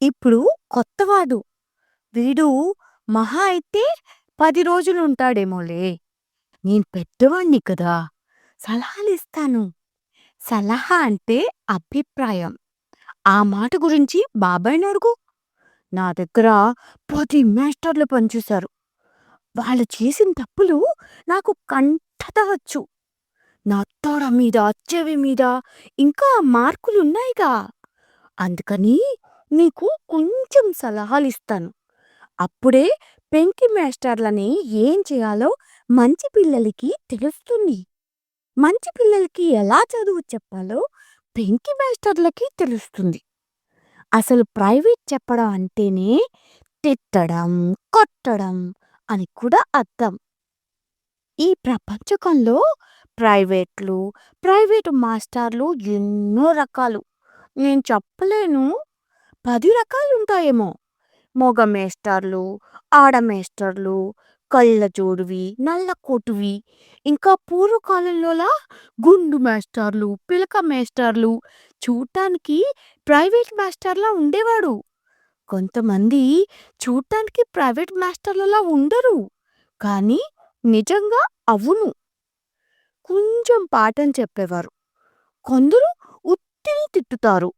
ఇప్పుడు కొత్తవాడు. వీడు మహా అయితే 10 రోజులుంటాడేమోలే. నేను పెద్దవాడిని కదా! సలహాలిస్తాను. సలహా అంటే అభిప్రాయం. ఆ మాట గురించి బాబాయినడుగు. నా దగ్గర 10 మాస్టర్‌లు పనిచేశారు. వాళ్ళు చేసిన తప్పులు నాకు కంఠత వచ్చు. నా తొడ మీద, చెవి మీద ఇంకా మార్కులున్నాయిగా. అందుకని నీకు కొంచెం సలహాలిస్తాను. అప్పుడే పెంకి మాస్టర్‌లని ఏం చేయాలో మంచి పిల్లలకి తెలుస్తుంది. మంచి పిల్లలకి ఎలా చదువు చెప్పాలో పెంకి మాస్టర్‌లకి తెలుస్తుంది. అసలు ప్రైవేట్ చెప్పడం అంటేనే తిట్టడం, కొట్టడం అని కూడా అర్థం. ఈ ప్రపంచకంలో ప్రైవేట్లు, ప్రైవేటు మాస్టర్లు ఎన్నో రకాలు. నేను చెప్పలేను. 10 రకాలుంటాయేమో. మగ మేస్టార్లు, ఆడ మేస్టార్లు, కళ్ళజోడువి, నల్లకోటువి, ఇంకా పూర్వకాలంలోలా గుండు మేస్టార్లు, పిలక మేస్టార్లు చూడటానికి ప్రైవేట్ మాస్టర్‌లా ఉండేవాడు. కొంతమంది చూడటానికి ప్రైవేట్ మాస్టర్‌లలా ఉండరు. కానీ నిజంగా అవును. కొంచెం పాఠం చెప్పేవారు. కొందరు ఉత్తినే తిట్టుతారు.